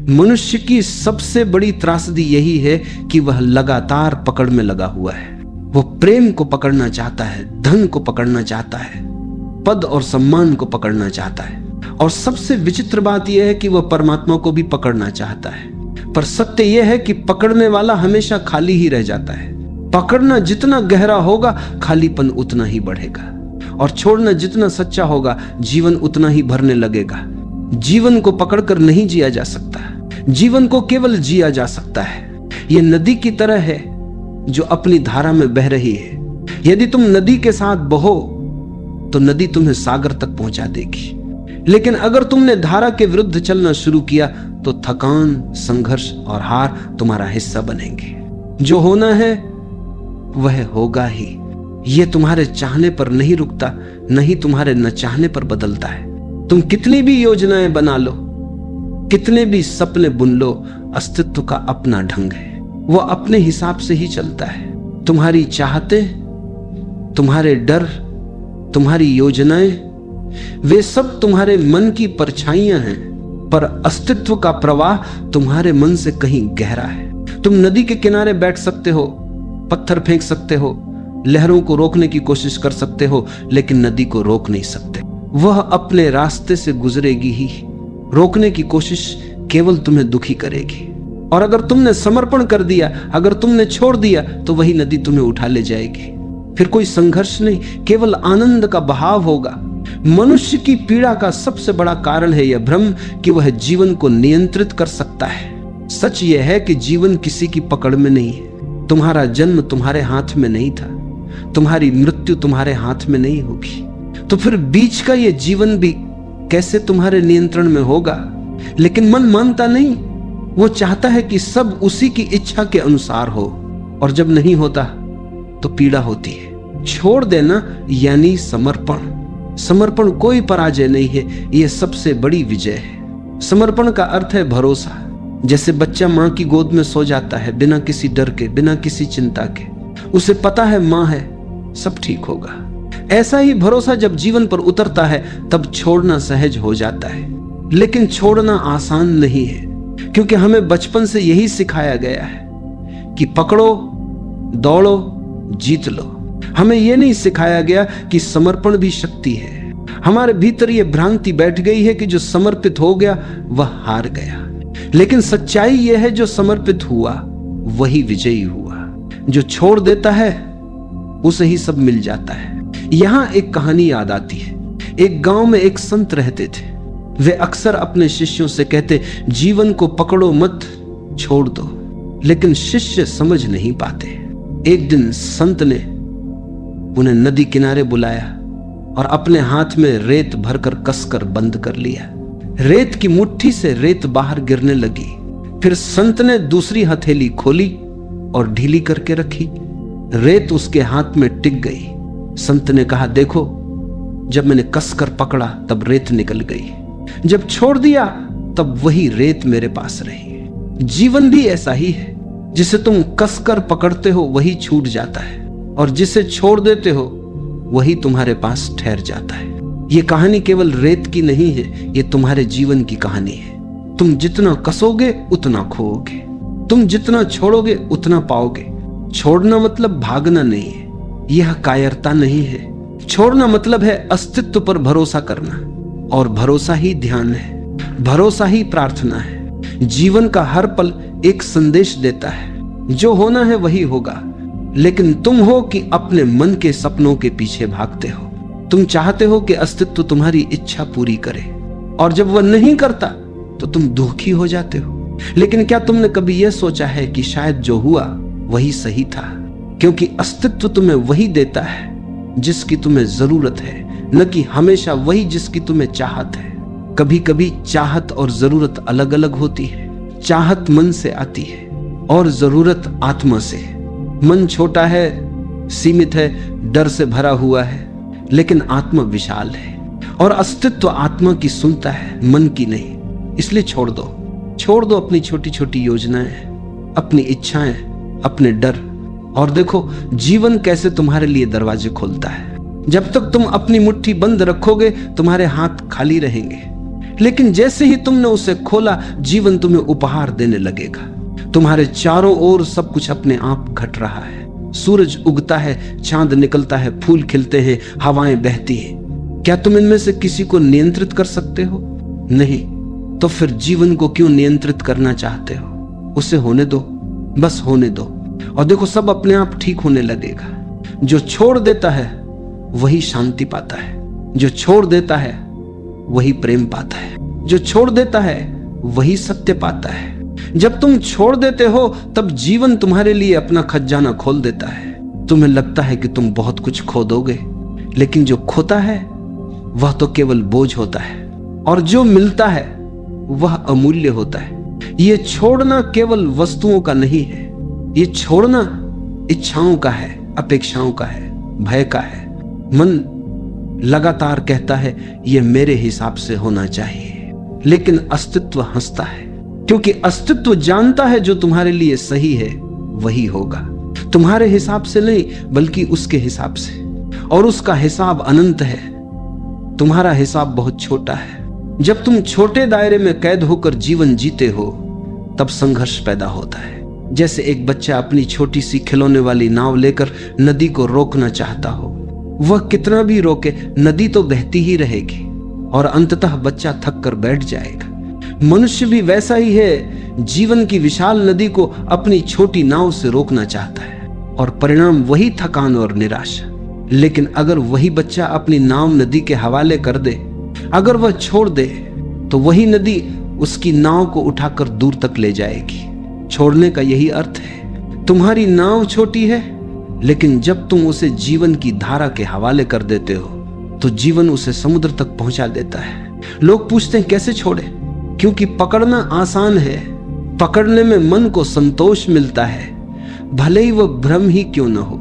मनुष्य की सबसे बड़ी त्रासदी यही है कि वह लगातार पकड़ में लगा हुआ है। वो प्रेम को पकड़ना चाहता है, धन को पकड़ना चाहता है, पद और सम्मान को पकड़ना चाहता है, और सबसे विचित्र बात यह है कि वह परमात्मा को भी पकड़ना चाहता है। पर सत्य यह है कि पकड़ने वाला हमेशा खाली ही रह जाता है। पकड़ना जितना गहरा होगा, खालीपन उतना ही बढ़ेगा, और छोड़ना जितना सच्चा होगा, जीवन उतना ही भरने लगेगा। जीवन को पकड़कर नहीं जिया जा सकता, जीवन को केवल जिया जा सकता है। यह नदी की तरह है जो अपनी धारा में बह रही है। यदि तुम नदी के साथ बहो तो नदी तुम्हें सागर तक पहुंचा देगी, लेकिन अगर तुमने धारा के विरुद्ध चलना शुरू किया तो थकान, संघर्ष और हार तुम्हारा हिस्सा बनेंगे। जो होना है वह होगा ही। यह तुम्हारे चाहने पर नहीं रुकता, नहीं तुम्हारे न चाहने पर बदलता है। तुम कितनी भी योजनाएं बना लो, कितने भी सपने बुन लो, अस्तित्व का अपना ढंग है। वो अपने हिसाब से ही चलता है। तुम्हारी चाहते, तुम्हारे डर, तुम्हारी योजनाएं, वे सब तुम्हारे मन की परछाइयां हैं, पर अस्तित्व का प्रवाह तुम्हारे मन से कहीं गहरा है। तुम नदी के किनारे बैठ सकते हो, पत्थर फेंक सकते हो, लहरों को रोकने की कोशिश कर सकते हो, लेकिन नदी को रोक नहीं सकते। वह अपने रास्ते से गुजरेगी ही। रोकने की कोशिश केवल तुम्हें दुखी करेगी। और अगर तुमने समर्पण कर दिया, अगर तुमने छोड़ दिया, तो वही नदी तुम्हें उठा ले जाएगी। फिर कोई संघर्ष नहीं, केवल आनंद का बहाव होगा। मनुष्य की पीड़ा का सबसे बड़ा कारण है यह भ्रम कि वह जीवन को नियंत्रित कर सकता है। सच यह है कि जीवन किसी की पकड़ में नहीं है। तुम्हारा जन्म तुम्हारे हाथ में नहीं था, तुम्हारी मृत्यु तुम्हारे हाथ में नहीं होगी, तो फिर बीच का यह जीवन भी कैसे तुम्हारे नियंत्रण में होगा? लेकिन मन मानता नहीं। वो चाहता है कि सब उसी की इच्छा के अनुसार हो, और जब नहीं होता तो पीड़ा होती है। छोड़ देना यानी समर्पण। समर्पण कोई पराजय नहीं है, यह सबसे बड़ी विजय है। समर्पण का अर्थ है भरोसा। जैसे बच्चा मां की गोद में सो जाता है बिना किसी डर के, बिना किसी चिंता के। उसे पता है मां है, सब ठीक होगा। ऐसा ही भरोसा जब जीवन पर उतरता है तब छोड़ना सहज हो जाता है। लेकिन छोड़ना आसान नहीं है, क्योंकि हमें बचपन से यही सिखाया गया है कि पकड़ो, दौड़ो, जीत लो। हमें यह नहीं सिखाया गया कि समर्पण भी शक्ति है। हमारे भीतर यह भ्रांति बैठ गई है कि जो समर्पित हो गया वह हार गया। लेकिन सच्चाई यह है, जो समर्पित हुआ वही विजयी हुआ। जो छोड़ देता है उसे ही सब मिल जाता है। यहां एक कहानी याद आती है। एक गांव में एक संत रहते थे। वे अक्सर अपने शिष्यों से कहते, जीवन को पकड़ो मत, छोड़ दो। लेकिन शिष्य समझ नहीं पाते। एक दिन संत ने उन्हें नदी किनारे बुलाया और अपने हाथ में रेत भरकर कसकर बंद कर लिया। रेत की मुट्ठी से रेत बाहर गिरने लगी। फिर संत ने दूसरी हथेली खोली और ढीली करके रखी। रेत उसके हाथ में टिक गई। संत ने कहा, देखो, जब मैंने कसकर पकड़ा तब रेत निकल गई, जब छोड़ दिया तब वही रेत मेरे पास रही। जीवन भी ऐसा ही है। जिसे तुम कसकर पकड़ते हो वही छूट जाता है, और जिसे छोड़ देते हो वही तुम्हारे पास ठहर जाता है। यह कहानी केवल रेत की नहीं है, यह तुम्हारे जीवन की कहानी है। तुम जितना कसोगे उतना खोओगे, तुम जितना छोड़ोगे उतना पाओगे। छोड़ना मतलब भागना नहीं है, यह कायरता नहीं है। छोड़ना मतलब है अस्तित्व पर भरोसा करना, और भरोसा ही ध्यान है, भरोसा ही प्रार्थना है। जीवन का हर पल एक संदेश देता है, जो होना है वही होगा। लेकिन तुम हो कि अपने मन के सपनों के पीछे भागते हो। तुम चाहते हो कि अस्तित्व तुम्हारी इच्छा पूरी करे, और जब वह नहीं करता तो तुम दुखी हो जाते हो। लेकिन क्या तुमने कभी यह सोचा है कि शायद जो हुआ वही सही था? क्योंकि अस्तित्व तुम्हें वही देता है जिसकी तुम्हें जरूरत है, न कि हमेशा वही जिसकी तुम्हें चाहत है। कभी कभी चाहत और जरूरत अलग अलग होती है। चाहत मन से आती है और जरूरत आत्मा से। मन छोटा है, सीमित है, डर से भरा हुआ है, लेकिन आत्मा विशाल है, और अस्तित्व आत्मा की सुनता है, मन की नहीं। इसलिए छोड़ दो अपनी छोटी छोटी योजनाएं, अपनी इच्छाएं, अपने डर, और देखो जीवन कैसे तुम्हारे लिए दरवाजे खोलता है। जब तक तुम अपनी मुट्ठी बंद रखोगे तुम्हारे हाथ खाली रहेंगे, लेकिन जैसे ही तुमने उसे खोला, जीवन तुम्हें उपहार देने लगेगा। तुम्हारे चारों ओर सब कुछ अपने आप घट रहा है। सूरज उगता है, चांद निकलता है, फूल खिलते हैं, हवाएं बहती हैं। क्या तुम इनमें से किसी को नियंत्रित कर सकते हो? नहीं। तो फिर जीवन को क्यों नियंत्रित करना चाहते हो? उसे होने दो, बस होने दो, और देखो सब अपने आप ठीक होने लगेगा। जो छोड़ देता है वही शांति पाता है, जो छोड़ देता है वही प्रेम पाता है, जो छोड़ देता है वही सत्य पाता है। जब तुम छोड़ देते हो तब जीवन तुम्हारे लिए अपना खजाना खोल देता है। तुम्हें लगता है कि तुम बहुत कुछ खो दोगे, लेकिन जो खोता है वह तो केवल बोझ होता है, और जो मिलता है वह अमूल्य होता है। ये छोड़ना केवल वस्तुओं का नहीं है, ये छोड़ना इच्छाओं का है, अपेक्षाओं का है, भय का है। मन लगातार कहता है ये मेरे हिसाब से होना चाहिए, लेकिन अस्तित्व हंसता है, क्योंकि अस्तित्व जानता है जो तुम्हारे लिए सही है वही होगा। तुम्हारे हिसाब से नहीं, बल्कि उसके हिसाब से, और उसका हिसाब अनंत है। तुम्हारा हिसाब बहुत छोटा है। जब तुम छोटे दायरे में कैद होकर जीवन जीते हो तब संघर्ष पैदा होता है। जैसे एक बच्चा अपनी छोटी सी खिलौने वाली नाव लेकर नदी को रोकना चाहता हो। वह कितना भी रोके, नदी तो बहती ही रहेगी और अंततः बच्चा थक कर बैठ जाएगा। मनुष्य भी वैसा ही है, जीवन की विशाल नदी को अपनी छोटी नाव से रोकना चाहता है, और परिणाम वही थकान और निराशा। लेकिन अगर वही बच्चा अपनी नाव नदी के हवाले कर दे, अगर वह छोड़ दे, तो वही नदी उसकी नाव को उठाकर दूर तक ले जाएगी। छोड़ने का यही अर्थ है। तुम्हारी नाव छोटी है, लेकिन जब तुम उसे जीवन की धारा के हवाले कर देते हो तो जीवन उसे समुद्र तक पहुंचा देता है। लोग पूछते हैं कैसे छोड़े? क्योंकि पकड़ना आसान है, पकड़ने में मन को संतोष मिलता है, भले ही वह भ्रम ही क्यों न हो।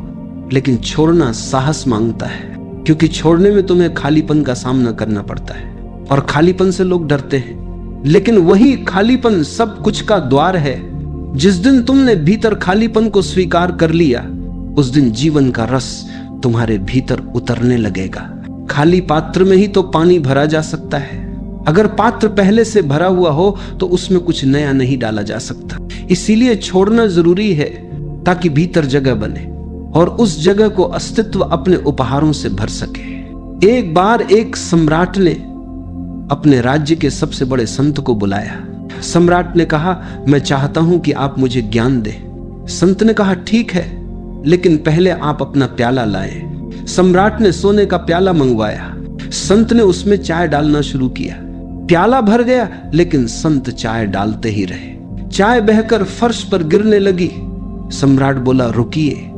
लेकिन छोड़ना साहस मांगता है, क्योंकि छोड़ने में तुम्हें खालीपन का सामना करना पड़ता है, और खालीपन से लोग डरते हैं। लेकिन वही खालीपन सब कुछ का द्वार है। जिस दिन तुमने भीतर खालीपन को स्वीकार कर लिया, उस दिन जीवन का रस तुम्हारे भीतर उतरने लगेगा। खाली पात्र में ही तो पानी भरा जा सकता है। अगर पात्र पहले से भरा हुआ हो तो उसमें कुछ नया नहीं डाला जा सकता। इसीलिए छोड़ना जरूरी है, ताकि भीतर जगह बने और उस जगह को अस्तित्व अपने उपहारों से भर सके। एक बार एक सम्राट ने अपने राज्य के सबसे बड़े संत को बुलाया। सम्राट ने कहा, मैं चाहता हूं कि आप मुझे ज्ञान दें। संत ने कहा, ठीक है, लेकिन पहले आप अपना प्याला लाएं। सम्राट ने सोने का प्याला मंगवाया। संत ने उसमें चाय डालना शुरू किया। प्याला भर गया, लेकिन संत चाय डालते ही रहे। चाय बहकर फर्श पर गिरने लगी। सम्राट बोला, रुकिए,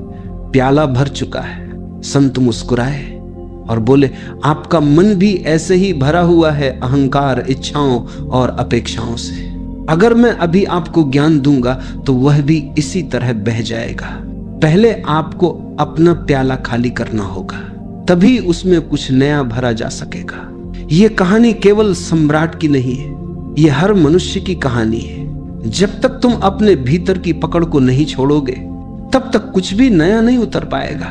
प्याला भर चुका है। संत मुस्कुराए और बोले, आपका मन भी ऐसे ही भरा हुआ है अहंकार, इच्छाओं और अपेक्षाओं से। अगर मैं अभी आपको ज्ञान दूंगा तो वह भी इसी तरह बह जाएगा। पहले आपको अपना प्याला खाली करना होगा, तभी उसमें कुछ नया भरा जा सकेगा। यह कहानी केवल सम्राट की नहीं है, यह हर मनुष्य की कहानी है। जब तक तुम अपने भीतर की पकड़ को नहीं छोड़ोगे, तब तक कुछ भी नया नहीं उतर पाएगा।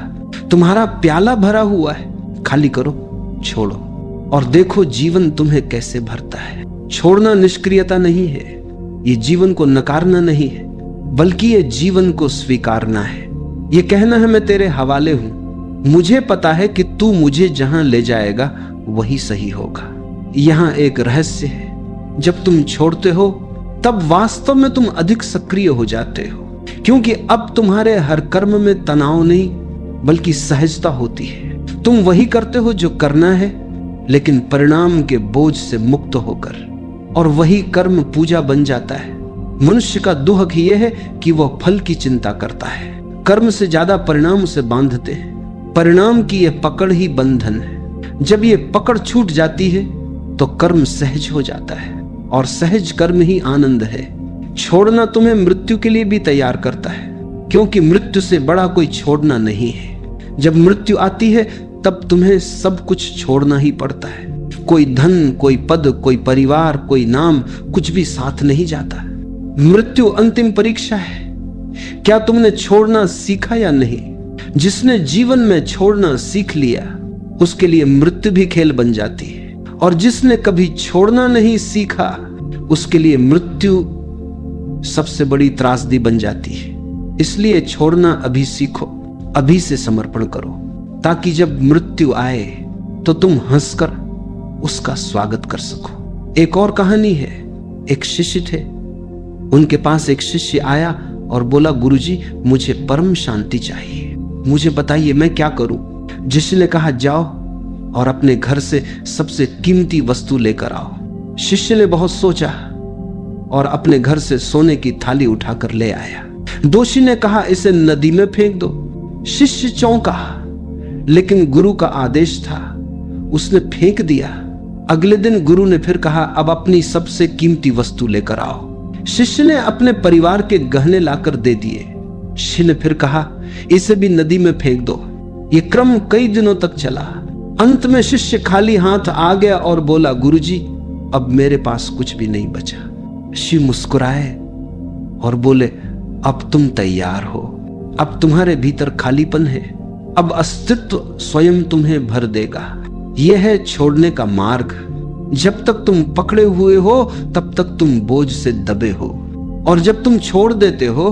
तुम्हारा प्याला भरा हुआ है, खाली करो, छोड़ो, और देखो जीवन तुम्हें कैसे भरता है। छोड़ना निष्क्रियता नहीं है, ये जीवन को नकारना नहीं है, बल्कि ये जीवन को स्वीकारना है। ये कहना है, मैं तेरे हवाले हूं, मुझे पता है कि तू मुझे जहां ले जाएगा वही सही होगा। यहां एक रहस्य है, जब तुम छोड़ते हो तब वास्तव में तुम अधिक सक्रिय हो जाते हो, क्योंकि अब तुम्हारे हर कर्म में तनाव नहीं बल्कि सहजता होती है। तुम वही करते हो जो करना है, लेकिन परिणाम के बोझ से मुक्त होकर, और वही कर्म पूजा बन जाता है। मनुष्य का दुख यह है कि वह फल की चिंता करता है, कर्म से ज्यादा परिणाम उसे बांधते हैं। परिणाम की यह पकड़ ही बंधन है। जब ये पकड़ छूट जाती है तो कर्म सहज हो जाता है, और सहज कर्म ही आनंद है। छोड़ना तुम्हें मृत्यु के लिए भी तैयार करता है, क्योंकि मृत्यु से बड़ा कोई छोड़ना नहीं है। जब मृत्यु आती है तब तुम्हें सब कुछ छोड़ना ही पड़ता है। कोई धन, कोई पद, कोई परिवार, कोई नाम, कुछ भी साथ नहीं जाता। मृत्यु अंतिम परीक्षा है। क्या तुमने छोड़ना सीखा या नहीं? जिसने जीवन में छोड़ना सीख लिया, उसके लिए मृत्यु भी खेल बन जाती है। और जिसने कभी छोड़ना नहीं सीखा उसके लिए मृत्यु सबसे बड़ी त्रासदी बन जाती है। इसलिए छोड़ना अभी सीखो, अभी से समर्पण करो, ताकि जब मृत्यु आए तो तुम हंसकर उसका स्वागत कर सको। एक और कहानी है। एक शिष्य थे, उनके पास एक शिष्य आया और बोला, गुरुजी मुझे परम शांति चाहिए, मुझे बताइए मैं क्या करूं। शिष्य ने कहा, जाओ और अपने घर से सबसे कीमती वस्तु लेकर आओ। शिष्य ने बहुत सोचा और अपने घर से सोने की थाली उठाकर ले आया। दोषी ने कहा, इसे नदी में फेंक दो। शिष्य चौंका, लेकिन गुरु का आदेश था, उसने फेंक दिया। अगले दिन गुरु ने फिर कहा, अब अपनी सबसे कीमती वस्तु लेकर आओ। शिष्य ने अपने परिवार के गहने लाकर दे दिए। शिष्य ने फिर कहा, इसे भी नदी में फेंक दो। ये क्रम कई दिनों तक चला। अंत में शिष्य खाली हाथ आ गया और बोला, गुरुजी अब मेरे पास कुछ भी नहीं बचा। शिष्य मुस्कुराए और बोले, अब तुम तैयार हो, अब तुम्हारे भीतर खालीपन है, अब अस्तित्व स्वयं तुम्हें भर देगा। यह है छोड़ने का मार्ग। जब तक तुम पकड़े हुए हो तब तक तुम बोझ से दबे हो, और जब तुम छोड़ देते हो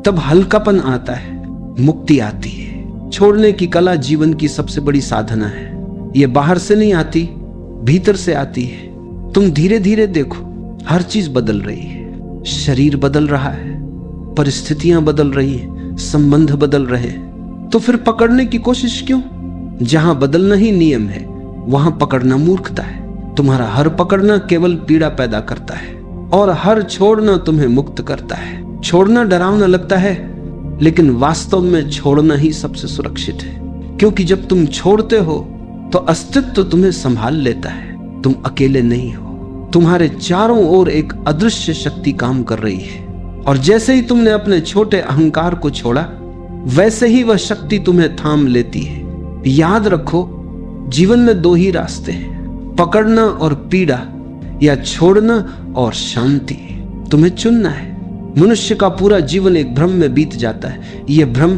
तब हल्कापन आता है, मुक्ति आती है। छोड़ने की कला जीवन की सबसे बड़ी साधना है। यह बाहर से नहीं आती, भीतर से आती है। तुम धीरे धीरे देखो, हर चीज बदल रही है। शरीर बदल रहा है, परिस्थितियां बदल रही हैं, संबंध बदल रहे हैं। तो फिर पकड़ने की कोशिश क्यों? जहां बदलना ही नियम है वहां पकड़ना मूर्खता है। तुम्हारा हर पकड़ना केवल पीड़ा पैदा करता है और हर छोड़ना तुम्हें मुक्त करता है। छोड़ना डरावना लगता है, लेकिन वास्तव में छोड़ना ही सबसे सुरक्षित है, क्योंकि जब तुम छोड़ते हो तो अस्तित्व तुम्हें संभाल लेता है। तुम अकेले नहीं हो, तुम्हारे चारों ओर एक अदृश्य शक्ति काम कर रही है। और जैसे ही तुमने अपने छोटे अहंकार को छोड़ा, वैसे ही वह शक्ति तुम्हें थाम लेती है। याद रखो, जीवन में दो ही रास्ते हैं, पकड़ना और पीड़ा, या छोड़ना और शांति। तुम्हें चुनना है। मनुष्य का पूरा जीवन एक भ्रम में बीत जाता है, यह भ्रम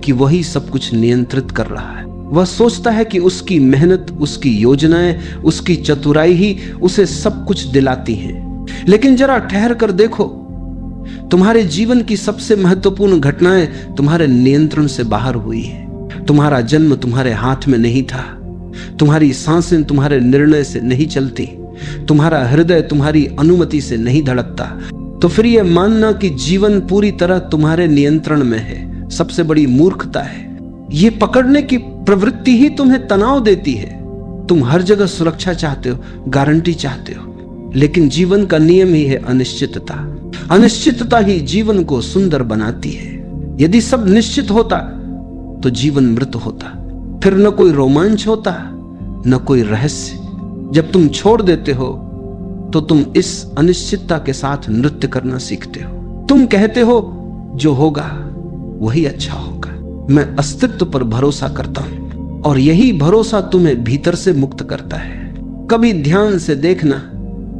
कि वही सब कुछ नियंत्रित कर रहा है। वह सोचता है कि उसकी मेहनत, उसकी योजनाएं, उसकी चतुराई ही उसे सब कुछ दिलाती हैं। लेकिन जरा ठहर कर देखो, तुम्हारे जीवन की सबसे महत्वपूर्ण घटनाएं तुम्हारे नियंत्रण से बाहर हुई है। तुम्हारा जन्म तुम्हारे हाथ में नहीं था, तुम्हारी सांसें तुम्हारे निर्णय से नहीं चलती, तुम्हारा हृदय तुम्हारी अनुमति से नहीं धड़कता। तो फिर यह मानना कि जीवन पूरी तरह तुम्हारे नियंत्रण में है सबसे बड़ी मूर्खता है। यह पकड़ने की प्रवृत्ति ही तुम्हें तनाव देती है। तुम हर जगह सुरक्षा चाहते हो, गारंटी चाहते हो, लेकिन जीवन का नियम ही है अनिश्चितता। अनिश्चितता ही जीवन को सुंदर बनाती है। यदि सब निश्चित होता तो जीवन मृत होता, फिर न कोई रोमांच होता, न कोई रहस्य। जब तुम छोड़ देते हो तो तुम इस अनिश्चितता के साथ नृत्य करना सीखते हो। तुम कहते हो जो होगा वही अच्छा होगा। मैं अस्तित्व पर भरोसा करता हूं और यही भरोसा तुम्हें भीतर से मुक्त करता है। कभी ध्यान से देखना,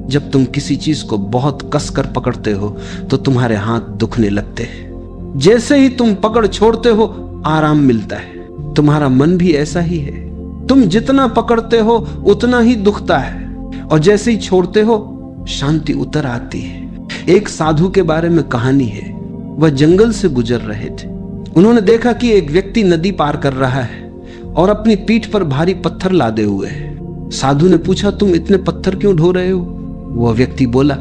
जब तुम किसी चीज को बहुत कसकर पकड़ते हो तो तुम्हारे हाथ दुखने लगते हैं। जैसे ही तुम पकड़ छोड़ते हो आराम मिलता है। तुम्हारा मन भी ऐसा ही है। तुम जितना पकड़ते हो उतना ही दुखता है, और जैसे ही छोड़ते हो शांति उतर आती है। एक साधु के बारे में कहानी है। वह जंगल से गुजर रहे थे। उन्होंने देखा कि एक व्यक्ति नदी पार कर रहा है और अपनी पीठ पर भारी पत्थर लादे हुए है। साधु ने पूछा, तुम इतने पत्थर क्यों ढो रहे हो? वह व्यक्ति बोला,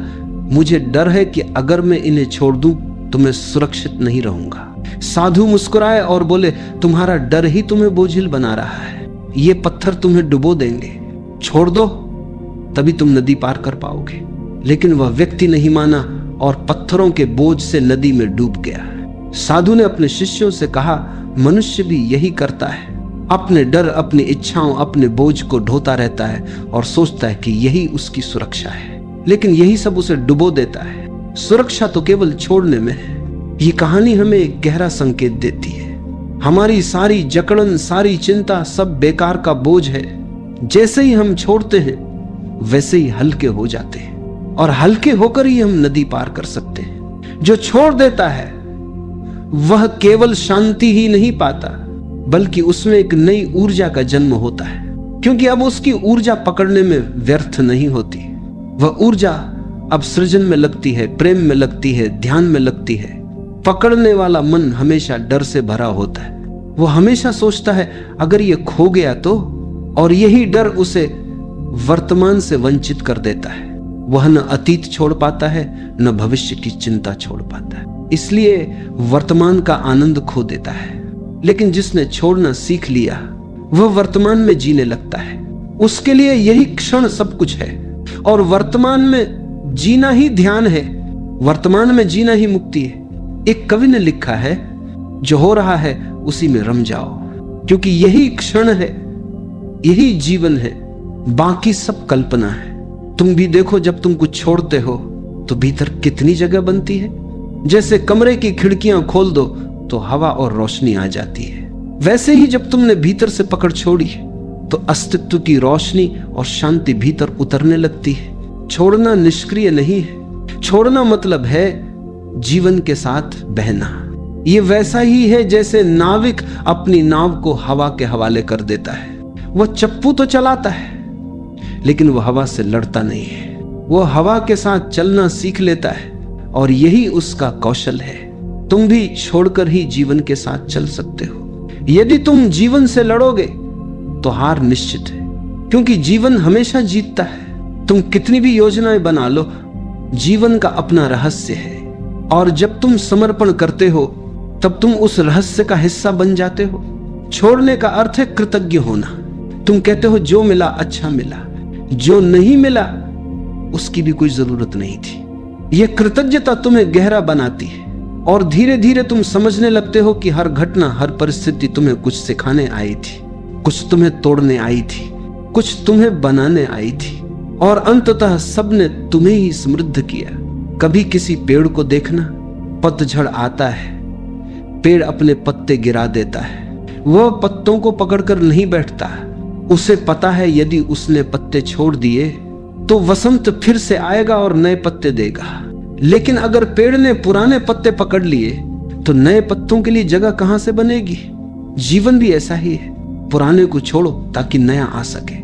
मुझे डर है कि अगर मैं इन्हें छोड़ दूं तो मैं सुरक्षित नहीं रहूंगा। साधु मुस्कुराए और बोले, तुम्हारा डर ही तुम्हें बोझिल बना रहा है। ये पत्थर तुम्हें डुबो देंगे, छोड़ दो तभी तुम नदी पार कर पाओगे। लेकिन वह व्यक्ति नहीं माना और पत्थरों के बोझ से नदी में डूब गया। साधु ने अपने शिष्यों से कहा, मनुष्य भी यही करता है। अपने डर, अपनी इच्छाओं, अपने बोझ को ढोता रहता है और सोचता है कि यही उसकी सुरक्षा है, लेकिन यही सब उसे डुबो देता है। सुरक्षा तो केवल छोड़ने में है। ये कहानी हमें एक गहरा संकेत देती है। हमारी सारी जकड़न, सारी चिंता सब बेकार का बोझ है। जैसे ही हम छोड़ते हैं वैसे ही हल्के हो जाते हैं, और हल्के होकर ही हम नदी पार कर सकते हैं। जो छोड़ देता है वह केवल शांति ही नहीं पाता, बल्कि उसमें एक नई ऊर्जा का जन्म होता है। क्योंकि अब उसकी ऊर्जा पकड़ने में व्यर्थ नहीं होती। वह ऊर्जा अब सृजन में लगती है, प्रेम में लगती है, ध्यान में लगती है। पकड़ने वाला मन हमेशा डर से भरा होता है। वो हमेशा सोचता है अगर ये खो गया तो, और यही डर उसे वर्तमान से वंचित कर देता है। वह न अतीत छोड़ पाता है, न भविष्य की चिंता छोड़ पाता है, इसलिए वर्तमान का आनंद खो देता है। लेकिन जिसने छोड़ना सीख लिया वह वर्तमान में जीने लगता है। उसके लिए यही क्षण सब कुछ है, और वर्तमान में जीना ही ध्यान है, वर्तमान में जीना ही मुक्ति है। एक कवि ने लिखा है, जो हो रहा है उसी में रम जाओ, क्योंकि यही क्षण है, यही जीवन है, बाकी सब कल्पना है। तुम भी देखो, जब तुम कुछ छोड़ते हो तो भीतर कितनी जगह बनती है। जैसे कमरे की खिड़कियां खोल दो तो हवा और रोशनी आ जाती है, वैसे ही जब तुमने भीतर से पकड़ छोड़ी तो अस्तित्व की रोशनी और शांति भीतर उतरने लगती है। छोड़ना निष्क्रिय नहीं है, छोड़ना मतलब है जीवन के साथ बहना। ये वैसा ही है जैसे नाविक अपनी नाव को हवा के हवाले कर देता है। वह चप्पू तो चलाता है, लेकिन वह हवा से लड़ता नहीं है। वह हवा के साथ चलना सीख लेता है, और यही उसका कौशल है। तुम भी छोड़कर ही जीवन के साथ चल सकते हो। यदि तुम जीवन से लड़ोगे तो हार निश्चित है, क्योंकि जीवन हमेशा जीतता है। तुम कितनी भी योजनाएं बना लो, जीवन का अपना रहस्य है, और जब तुम समर्पण करते हो तब तुम उस रहस्य का हिस्सा बन जाते हो। छोड़ने का अर्थ है कृतज्ञ होना। तुम कहते हो जो मिला अच्छा मिला, जो नहीं मिला उसकी भी कोई जरूरत नहीं थी। यह कृतज्ञता तुम्हें गहरा बनाती है, और धीरे धीरे तुम समझने लगते हो कि हर घटना, हर परिस्थिति तुम्हें कुछ सिखाने आई थी, कुछ तुम्हें तोड़ने आई थी, कुछ तुम्हें बनाने आई थी, और अंततः सबने तुम्हें ही समृद्ध किया। कभी किसी पेड़ को देखना, पतझड़ आता है, पेड़ अपने पत्ते गिरा देता है। वह पत्तों को पकड़कर नहीं बैठता, उसे पता है यदि उसने पत्ते छोड़ दिए तो वसंत फिर से आएगा और नए पत्ते देगा। लेकिन अगर पेड़ ने पुराने पत्ते पकड़ लिए तो नए पत्तों के लिए जगह कहां से बनेगी। जीवन भी ऐसा ही है, पुराने को छोड़ो ताकि नया आ सके।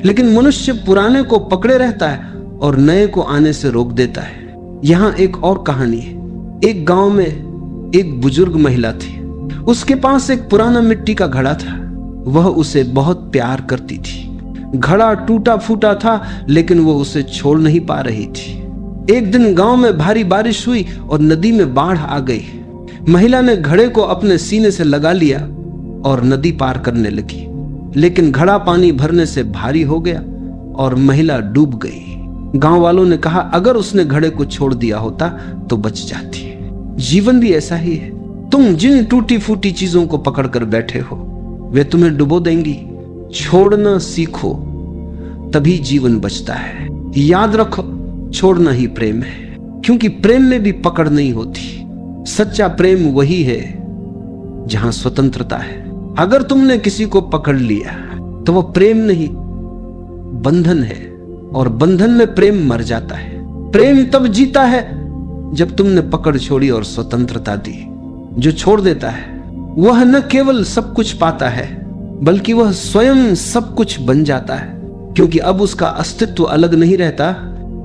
लेकिन मनुष्य पुराने को पकड़े रहता है और नए को आने से रोक देता है। यहां एक और कहानी है। एक गांव में एक बुजुर्ग महिला थी। उसके पास एक पुराना मिट्टी का घड़ा था। वह उसे बहुत प्यार करती थी। घड़ा टूटा फूटा था, लेकिन वो उसे छोड़ नहीं पा रही थी। एक दिन गांव में भारी बारिश हुई और नदी में बाढ़ आ गई। महिला ने घड़े को अपने सीने से लगा लिया और नदी पार करने लगी, लेकिन घड़ा पानी भरने से भारी हो गया और महिला डूब गई। गांव वालों ने कहा अगर उसने घड़े को छोड़ दिया होता तो बच जाती। जीवन भी ऐसा ही है। तुम जिन टूटी फूटी चीजों को पकड़कर बैठे हो वे तुम्हें डुबो देंगी। छोड़ना सीखो, तभी जीवन बचता है। याद रखो, छोड़ना ही प्रेम है, क्योंकि प्रेम में भी पकड़ नहीं होती। सच्चा प्रेम वही है जहां स्वतंत्रता है। अगर तुमने किसी को पकड़ लिया तो वह प्रेम नहीं, बंधन है, और बंधन में प्रेम मर जाता है। प्रेम तब जीता है जब तुमने पकड़ छोड़ी और स्वतंत्रता दी। जो छोड़ देता है वह न केवल सब कुछ पाता है, बल्कि वह स्वयं सब कुछ बन जाता है, क्योंकि अब उसका अस्तित्व अलग नहीं रहता,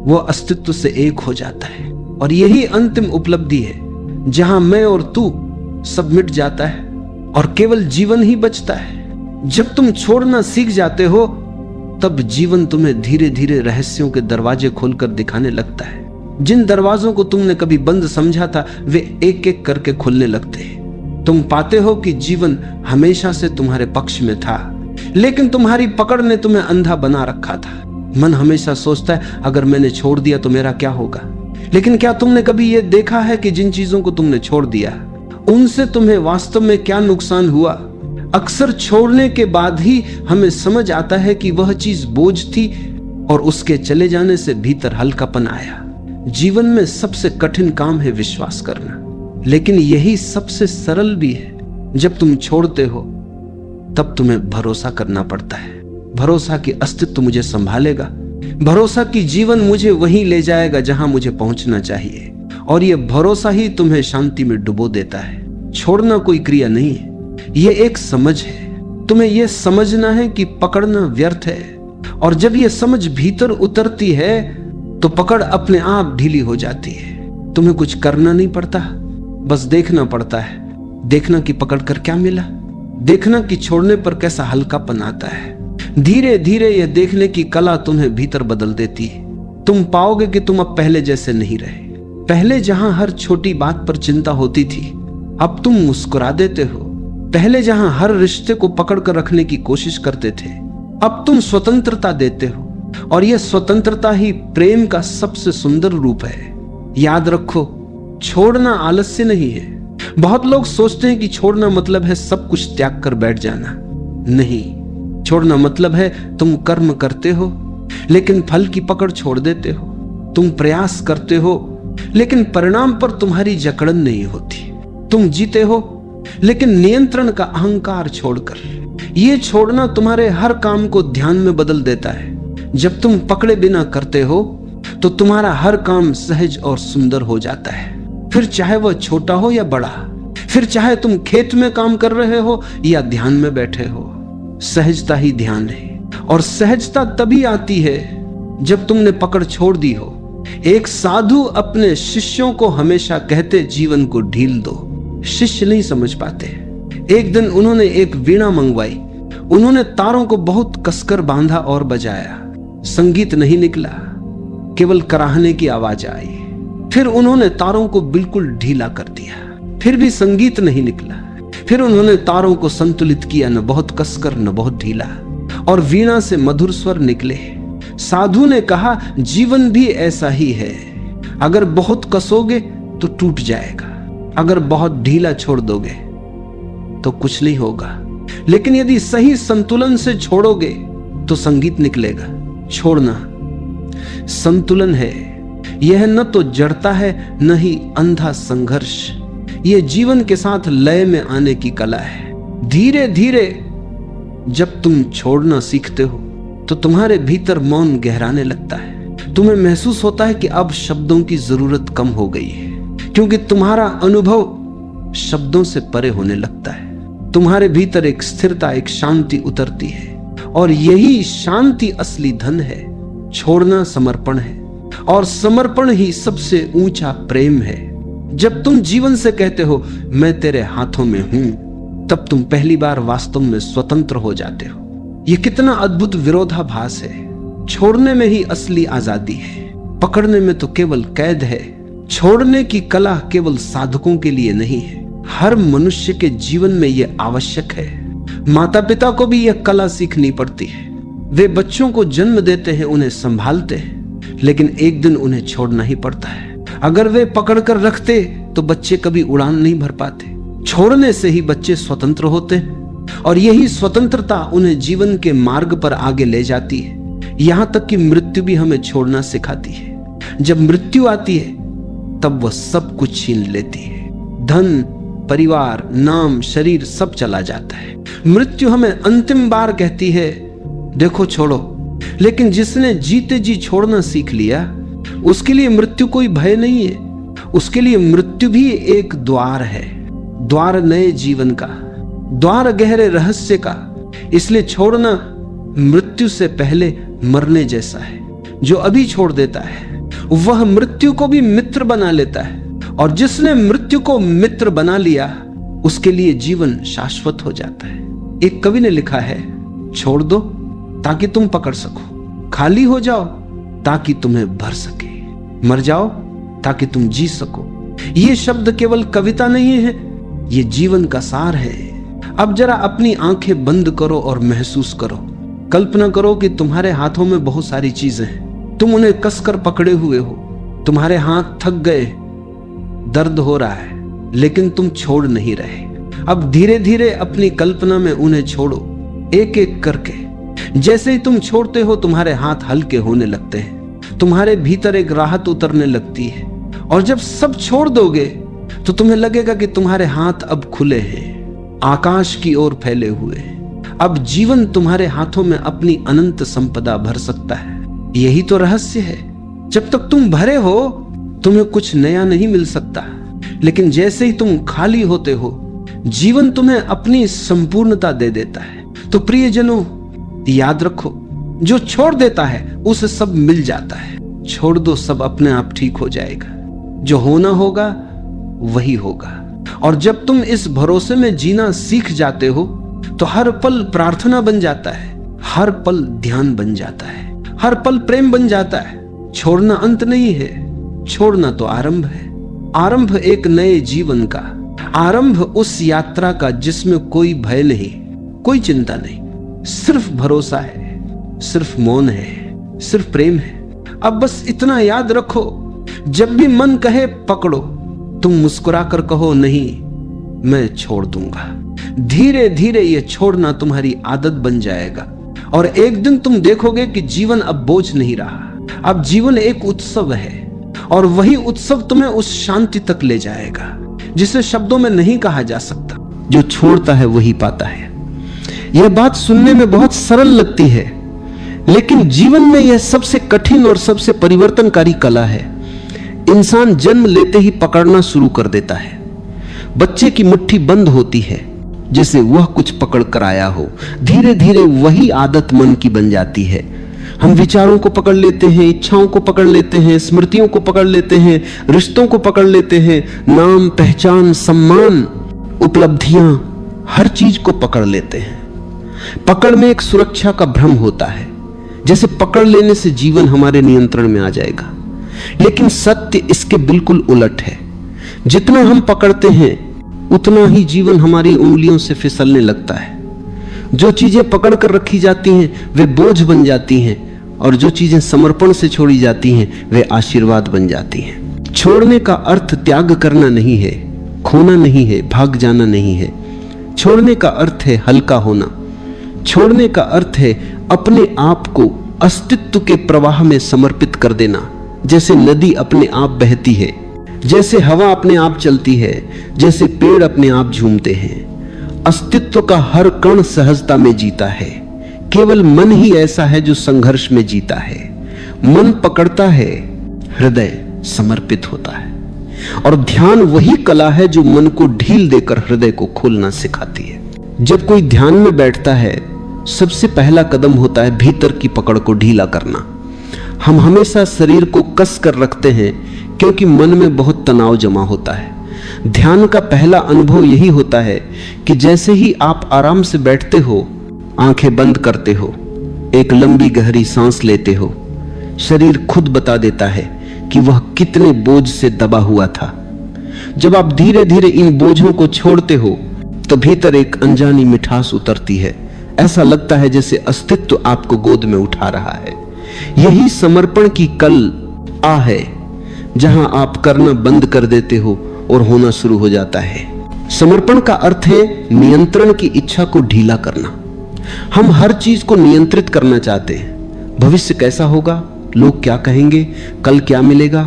वह अस्तित्व से एक हो जाता है। और यही अंतिम उपलब्धि है जहां मैं और तू सब मिट जाता है और केवल जीवन ही बचता है। जब तुम छोड़ना सीख जाते हो तब जीवन तुम्हें धीरे धीरे रहस्यों के दरवाजे खोलकर दिखाने लगता है। जिन दरवाजों को तुमने कभी बंद समझा था वे एक एक करके खुलने लगते हैं। तुम पाते हो कि जीवन हमेशा से तुम्हारे पक्ष में था, लेकिन तुम्हारी पकड़ ने तुम्हें अंधा बना रखा था। मन हमेशा सोचता है अगर मैंने छोड़ दिया तो मेरा क्या होगा। लेकिन क्या तुमने कभी यह देखा है कि जिन चीजों को तुमने छोड़ दिया उनसे तुम्हें वास्तव में क्या नुकसान हुआ? अक्सर छोड़ने के बाद ही हमें समझ आता है कि वह चीज बोझ थी और उसके चले जाने से भीतर हल्कापन आया। जीवन में सबसे कठिन काम है विश्वास करना, लेकिन यही सबसे सरल भी है। जब तुम छोड़ते हो तब तुम्हें भरोसा करना पड़ता है। भरोसा कि अस्तित्व मुझे संभालेगा, भरोसा कि जीवन मुझे वहीं ले जाएगा जहां मुझे पहुंचना चाहिए, और यह भरोसा ही तुम्हें शांति में डुबो देता है। छोड़ना कोई क्रिया नहीं है, यह एक समझ है। तुम्हें यह समझना है कि पकड़ना व्यर्थ है, और जब यह समझ भीतर उतरती है तो पकड़ अपने आप ढीली हो जाती है। तुम्हें कुछ करना नहीं पड़ता, बस देखना पड़ता है। देखना कि पकड़ कर क्या मिला, देखना कि छोड़ने पर कैसा हल्कापन आता है। धीरे धीरे यह देखने की कला तुम्हें भीतर बदल देती है। तुम पाओगे कि तुम अब पहले जैसे नहीं रहे। पहले जहां हर छोटी बात पर चिंता होती थी, अब तुम मुस्कुरा देते हो। पहले जहां हर रिश्ते को पकड़ कर रखने की कोशिश करते थे, अब तुम स्वतंत्रता देते हो, और यह स्वतंत्रता ही प्रेम का सबसे सुंदर रूप है। याद रखो, छोड़ना आलस्य नहीं है। बहुत लोग सोचते हैं कि छोड़ना मतलब है सब कुछ त्याग कर बैठ जाना। नहीं, छोड़ना मतलब है तुम कर्म करते हो लेकिन फल की पकड़ छोड़ देते हो। तुम प्रयास करते हो लेकिन परिणाम पर तुम्हारी जकड़न नहीं होती। तुम जीते हो लेकिन नियंत्रण का अहंकार छोड़कर। यह छोड़ना तुम्हारे हर काम को ध्यान में बदल देता है। जब तुम पकड़े बिना करते हो तो तुम्हारा हर काम सहज और सुंदर हो जाता है। फिर चाहे वह छोटा हो या बड़ा, फिर चाहे तुम खेत में काम कर रहे हो या ध्यान में बैठे हो, सहजता ही ध्यान है। और सहजता तभी आती है जब तुमने पकड़ छोड़ दी हो। एक साधु अपने शिष्यों को हमेशा कहते, जीवन को ढील दो। शिष्य नहीं समझ पाते। एक दिन उन्होंने एक वीणा मंगवाई। उन्होंने तारों को बहुत कसकर बांधा और बजाया। संगीत नहीं निकला, केवल कराहने की आवाज आई। फिर उन्होंने तारों को बिल्कुल ढीला कर दिया, फिर भी संगीत नहीं निकला। फिर उन्होंने तारों को संतुलित किया, न बहुत कसकर न बहुत ढीला, और वीणा से मधुर स्वर निकले। साधु ने कहा, जीवन भी ऐसा ही है। अगर बहुत कसोगे तो टूट जाएगा, अगर बहुत ढीला छोड़ दोगे तो कुछ नहीं होगा। लेकिन यदि सही संतुलन से छोड़ोगे तो संगीत निकलेगा। छोड़ना संतुलन है। यह न तो जड़ता है न ही अंधा संघर्ष। यह जीवन के साथ लय में आने की कला है। धीरे धीरे जब तुम छोड़ना सीखते हो तो तुम्हारे भीतर मौन गहराने लगता है। तुम्हें महसूस होता है कि अब शब्दों की जरूरत कम हो गई है, क्योंकि तुम्हारा अनुभव शब्दों से परे होने लगता है। तुम्हारे भीतर एक स्थिरता, एक शांति उतरती है, और यही शांति असली धन है। छोड़ना समर्पण है, और समर्पण ही सबसे ऊंचा प्रेम है। जब तुम जीवन से कहते हो, मैं तेरे हाथों में हूं, तब तुम पहली बार वास्तव में स्वतंत्र हो जाते हो। यह कितना अद्भुत विरोधाभास है। छोड़ने में ही असली आजादी है, पकड़ने में तो केवल कैद है। छोड़ने की कला केवल साधकों के लिए नहीं है, हर मनुष्य के जीवन में यह आवश्यक है। माता पिता को भी यह कला सीखनी पड़ती है। वे बच्चों को जन्म देते हैं, उन्हें संभालते हैं, लेकिन एक दिन उन्हें छोड़ना ही पड़ता है। अगर वे पकड़ कर रखते तो बच्चे कभी उड़ान नहीं भर पाते। छोड़ने से ही बच्चे स्वतंत्र होते हैं, और यही स्वतंत्रता उन्हें जीवन के मार्ग पर आगे ले जाती है। यहां तक कि मृत्यु भी हमें छोड़ना सिखाती है। जब मृत्यु आती है तब वह सब कुछ छीन लेती है। धन, परिवार, नाम, शरीर सब चला जाता है। मृत्यु हमें अंतिम बार कहती है, देखो छोड़ो। लेकिन जिसने जीते जी छोड़ना सीख लिया, उसके लिए मृत्यु कोई भय नहीं है। उसके लिए मृत्यु भी एक द्वार है, द्वार नए जीवन का, द्वार गहरे रहस्य का। इसलिए छोड़ना मृत्यु से पहले मरने जैसा है। जो अभी छोड़ देता है वह मृत्यु को भी मित्र बना लेता है, और जिसने मृत्यु को मित्र बना लिया उसके लिए जीवन शाश्वत हो जाता है। एक कवि ने लिखा है, छोड़ दो ताकि तुम पकड़ सको, खाली हो जाओ ताकि तुम्हें भर सके, मर जाओ ताकि तुम जी सको। ये शब्द केवल कविता नहीं है, ये जीवन का सार है। अब जरा अपनी आंखें बंद करो और महसूस करो। कल्पना करो कि तुम्हारे हाथों में बहुत सारी चीजें हैं, तुम उन्हें कसकर पकड़े हुए हो, तुम्हारे हाथ थक गए, दर्द हो रहा है, लेकिन तुम छोड़ नहीं रहे। अब धीरे धीरे अपनी कल्पना में उन्हें छोड़ो, एक एक करके। जैसे ही तुम छोड़ते हो तुम्हारे हाथ हल्के होने लगते हैं, तुम्हारे भीतर एक राहत उतरने लगती है। और जब सब छोड़ दोगे तो तुम्हें लगेगा कि तुम्हारे हाथ अब खुले हैं, आकाश की ओर फैले हुए। अब जीवन तुम्हारे हाथों में अपनी अनंत संपदा भर सकता है। यही तो रहस्य है। जब तक तुम भरे हो तुम्हें कुछ नया नहीं मिल सकता, लेकिन जैसे ही तुम खाली होते हो जीवन तुम्हें अपनी संपूर्णता दे देता है। तो प्रियजनों, याद रखो, जो छोड़ देता है उसे सब मिल जाता है। छोड़ दो, सब अपने आप ठीक हो जाएगा। जो होना होगा वही होगा। और जब तुम इस भरोसे में जीना सीख जाते हो तो हर पल प्रार्थना बन जाता है, हर पल ध्यान बन जाता है, हर पल प्रेम बन जाता है। छोड़ना अंत नहीं है, छोड़ना तो आरंभ है। आरंभ एक नए जीवन का, आरंभ उस यात्रा का जिसमें कोई भय नहीं, कोई चिंता नहीं, सिर्फ भरोसा है, सिर्फ मौन है, सिर्फ प्रेम है। अब बस इतना याद रखो, जब भी मन कहे पकड़ो, तुम मुस्कुराकर कहो नहीं, मैं छोड़ दूंगा। धीरे धीरे ये छोड़ना तुम्हारी आदत बन जाएगा और एक दिन तुम देखोगे कि जीवन अब बोझ नहीं रहा। अब जीवन एक उत्सव है और वही उत्सव तुम्हें उस शांति तक ले जाएगा जिसे शब्दों में नहीं कहा जा सकता। जो छोड़ता है वही पाता है। यह बात सुनने में बहुत सरल लगती है, लेकिन जीवन में यह सबसे कठिन और सबसे परिवर्तनकारी कला है। इंसान जन्म लेते ही पकड़ना शुरू कर देता है। बच्चे की मुट्ठी बंद होती है जैसे वह कुछ पकड़ कर आया हो। धीरे धीरे वही आदत मन की बन जाती है। हम विचारों को पकड़ लेते हैं, इच्छाओं को पकड़ लेते हैं, स्मृतियों को पकड़ लेते हैं, रिश्तों को पकड़ लेते हैं, नाम, पहचान, सम्मान, उपलब्धियां, हर चीज को पकड़ लेते हैं। पकड़ में एक सुरक्षा का भ्रम होता है, जैसे पकड़ लेने से जीवन हमारे नियंत्रण में आ जाएगा। लेकिन सत्य इसके बिल्कुल उलट है। जितना हम पकड़ते हैं उतना ही जीवन हमारी उंगलियों से फिसलने लगता है। जो चीजें पकड़ कर रखी जाती हैं वे बोझ बन जाती हैं और जो चीजें समर्पण से छोड़ी जाती हैं वे आशीर्वाद बन जाती हैं। छोड़ने का अर्थ त्याग करना नहीं है, खोना नहीं है, भाग जाना नहीं है। छोड़ने का अर्थ है हल्का होना। छोड़ने का अर्थ है अपने आप को अस्तित्व के प्रवाह में समर्पित कर देना। जैसे नदी अपने आप बहती है, जैसे हवा अपने आप चलती है, जैसे पेड़ अपने आप झूमते हैं। अस्तित्व का हर कण सहजता में जीता है। केवल मन ही ऐसा है जो संघर्ष में जीता है। मन पकड़ता है, हृदय समर्पित होता है। और ध्यान वही कला है जो मन को ढील देकर हृदय को खोलना सिखाती है। जब कोई ध्यान में बैठता है, सबसे पहला कदम होता है भीतर की पकड़ को ढीला करना। हम हमेशा शरीर को कस कर रखते हैं क्योंकि मन में बहुत तनाव जमा होता है। ध्यान का पहला अनुभव यही होता है कि जैसे ही आप आराम से बैठते हो, आंखें बंद करते हो, एक लंबी गहरी सांस लेते हो, शरीर खुद बता देता है कि वह कितने बोझ से दबा हुआ था। जब आप धीरे धीरे इन बोझों को छोड़ते हो तो भीतर एक अनजानी मिठास उतरती है। ऐसा लगता है जैसे अस्तित्व आपको गोद में उठा रहा है। यही समर्पण की कल आ है, जहां आप करना बंद कर देते हो और होना शुरू हो जाता है। समर्पण का अर्थ है नियंत्रण की इच्छा को ढीला करना। हम हर चीज को नियंत्रित करना चाहते हैं। भविष्य कैसा होगा, लोग क्या कहेंगे, कल क्या मिलेगा,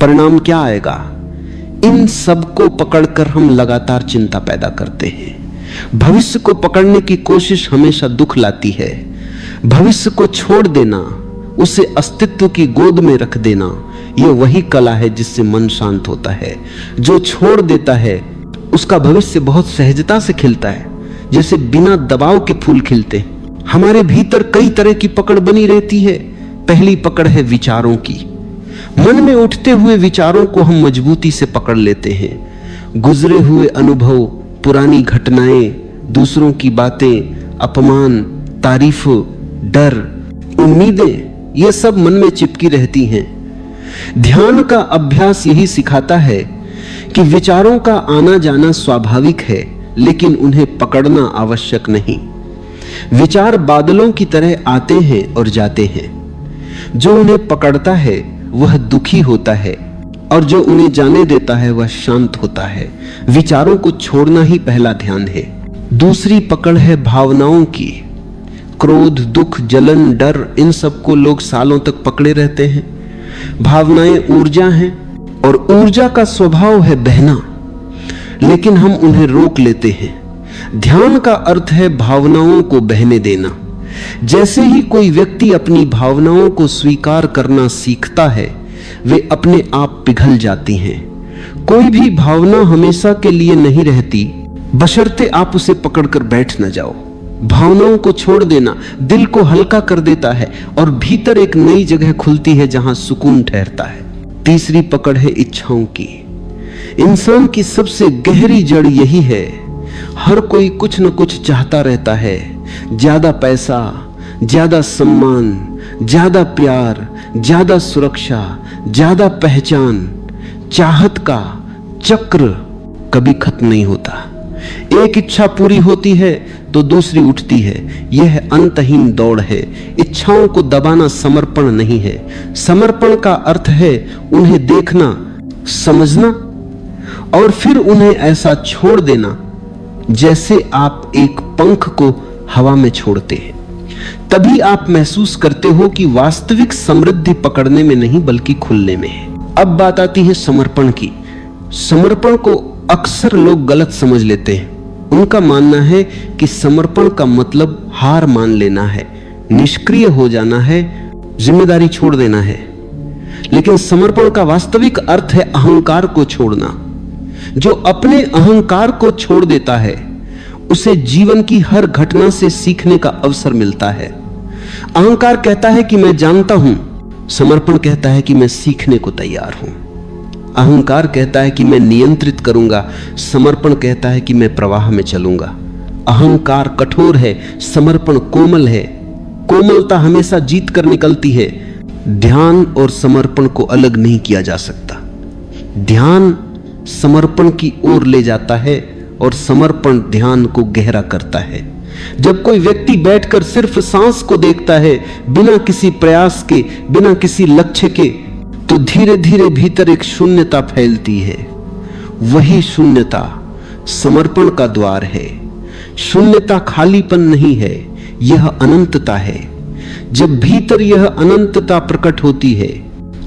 परिणाम क्या आएगा, इन सब को पकड़कर हम लगातार चिंता पैदा करते हैं। भविष्य को पकड़ने की कोशिश हमेशा दुख लाती है। भविष्य को छोड़ देना, उसे अस्तित्व की गोद में रख देना, यह वही कला है जिससे मन शांत होता है। जो छोड़ देता है उसका भविष्य बहुत सहजता से खिलता है, जैसे बिना दबाव के फूल खिलते। हमारे भीतर कई तरह की पकड़ बनी रहती है। पहली पकड़ है विचारों की। मन में उठते हुए विचारों को हम मजबूती से पकड़ लेते हैं। गुजरे हुए अनुभव, पुरानी घटनाएं, दूसरों की बातें, अपमान, तारीफ, डर, उम्मीदें, ये सब मन में चिपकी रहती हैं। ध्यान का अभ्यास यही सिखाता है कि विचारों का आना जाना स्वाभाविक है, लेकिन उन्हें पकड़ना आवश्यक नहीं। विचार बादलों की तरह आते हैं और जाते हैं। जो उन्हें पकड़ता है वह दुखी होता है और जो उन्हें जाने देता है वह शांत होता है। विचारों को छोड़ना ही पहला ध्यान है। दूसरी पकड़ है भावनाओं की। क्रोध, दुख, जलन, डर, इन सब को लोग सालों तक पकड़े रहते हैं। भावनाएं ऊर्जा हैं और ऊर्जा का स्वभाव है बहना, लेकिन हम उन्हें रोक लेते हैं। ध्यान का अर्थ है भावनाओं को बहने देना। जैसे ही कोई व्यक्ति अपनी भावनाओं को स्वीकार करना सीखता है, वे अपने आप पिघल जाती हैं। कोई भी भावना हमेशा के लिए नहीं रहती, बशर्ते आप उसे पकड़कर बैठ न जाओ। भावनाओं को छोड़ देना दिल को हल्का कर देता है और भीतर एक नई जगह खुलती है जहां सुकून ठहरता है। तीसरी पकड़ है इच्छाओं की। इंसान की सबसे गहरी जड़ यही है। हर कोई कुछ न कुछ चाहता रहता है। ज्यादा पैसा, ज्यादा सम्मान, ज्यादा प्यार, ज्यादा सुरक्षा, ज्यादा पहचान। चाहत का चक्र कभी खत्म नहीं होता। एक इच्छा पूरी होती है तो दूसरी उठती है। यह अंतहीन दौड़ है। इच्छाओं को दबाना समर्पण नहीं है। समर्पण का अर्थ है उन्हें देखना, समझना और फिर उन्हें ऐसा छोड़ देना जैसे आप एक पंख को हवा में छोड़ते हैं। तभी आप महसूस करते हो कि वास्तविक समृद्धि पकड़ने में नहीं बल्कि खुलने में है। अब बात आती है समर्पण की। समर्पण को अक्सर लोग गलत समझ लेते हैं। उनका मानना है कि समर्पण का मतलब हार मान लेना है, निष्क्रिय हो जाना है, जिम्मेदारी छोड़ देना है। लेकिन समर्पण का वास्तविक अर्थ है अहंकार को छोड़ना। जो अपने अहंकार को छोड़ देता है उसे जीवन की हर घटना से सीखने का अवसर मिलता है। अहंकार कहता है कि मैं जानता हूं, समर्पण कहता है कि मैं सीखने को तैयार हूं। अहंकार कहता है कि मैं नियंत्रित करूंगा, समर्पण कहता है कि मैं प्रवाह में चलूंगा। अहंकार कठोर है, समर्पण कोमल है। कोमलता हमेशा जीत कर निकलती है। ध्यान और समर्पण को अलग नहीं किया जा सकता। ध्यान समर्पण की ओर ले जाता है और समर्पण ध्यान को गहरा करता है। जब कोई व्यक्ति बैठकर सिर्फ सांस को देखता है, बिना किसी प्रयास के, बिना किसी लक्ष्य के, तो धीरे धीरे भीतर एक शून्यता फैलती है। वही शून्यता समर्पण का द्वार है। शून्यता खालीपन नहीं है, यह अनंतता है। जब भीतर यह अनंतता प्रकट होती है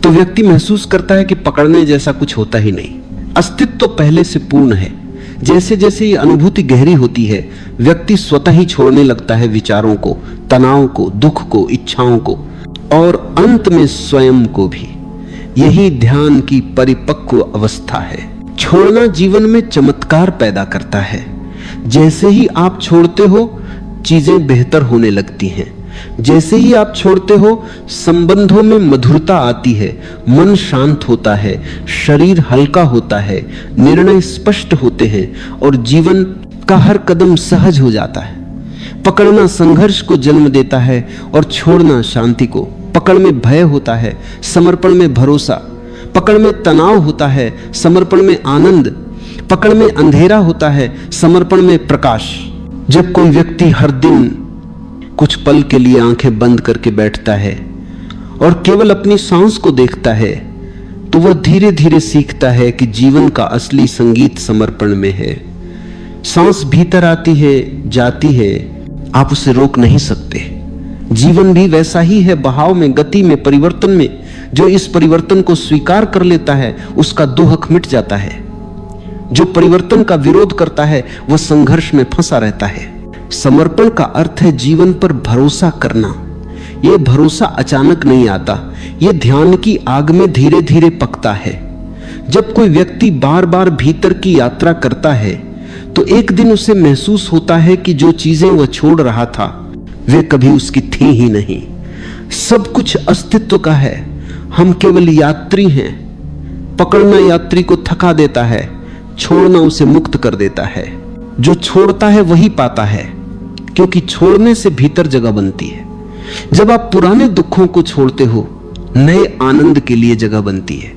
तो व्यक्ति महसूस करता है कि पकड़ने जैसा कुछ होता ही नहीं। अस्तित्व तो पहले से पूर्ण है। जैसे जैसे ये अनुभूति गहरी होती है, व्यक्ति स्वतः ही छोड़ने लगता है विचारों को, तनाव को, दुख को, इच्छाओं को और अंत में स्वयं को भी। यही ध्यान की परिपक्व अवस्था है। छोड़ना जीवन में चमत्कार पैदा करता है। जैसे ही आप छोड़ते हो चीजें बेहतर होने लगती हैं। जैसे ही आप छोड़ते हो संबंधों में मधुरता आती है, मन शांत होता है, शरीर हल्का होता है, निर्णय स्पष्ट होते हैं और जीवन का हर कदम सहज हो जाता है। पकड़ना संघर्ष को जन्म देता है और छोड़ना शांति को। पकड़ में भय होता है, समर्पण में भरोसा। पकड़ में तनाव होता है, समर्पण में आनंद। पकड़ में अंधेरा होता है, समर्पण में प्रकाश। जब कोई व्यक्ति हर दिन कुछ पल के लिए आंखें बंद करके बैठता है और केवल अपनी सांस को देखता है तो वह धीरे धीरे सीखता है कि जीवन का असली संगीत समर्पण में है। सांस भीतर आती है, जाती है, आप उसे रोक नहीं सकते। जीवन भी वैसा ही है, बहाव में, गति में, परिवर्तन में। जो इस परिवर्तन को स्वीकार कर लेता है उसका दुख मिट जाता है। जो परिवर्तन का विरोध करता है वह संघर्ष में फंसा रहता है। समर्पण का अर्थ है जीवन पर भरोसा करना। यह भरोसा अचानक नहीं आता, यह ध्यान की आग में धीरे धीरे पकता है। जब कोई व्यक्ति बार बार भीतर की यात्रा करता है तो एक दिन उसे महसूस होता है कि जो चीजें वह छोड़ रहा था वे कभी उसकी थी ही नहीं। सब कुछ अस्तित्व का है, हम केवल यात्री हैं। पकड़ना यात्री को थका देता है, छोड़ना उसे मुक्त कर देता है। जो छोड़ता है वही पाता है, क्योंकि छोड़ने से भीतर जगह बनती है। जब आप पुराने दुखों को छोड़ते हो नए आनंद के लिए जगह बनती है।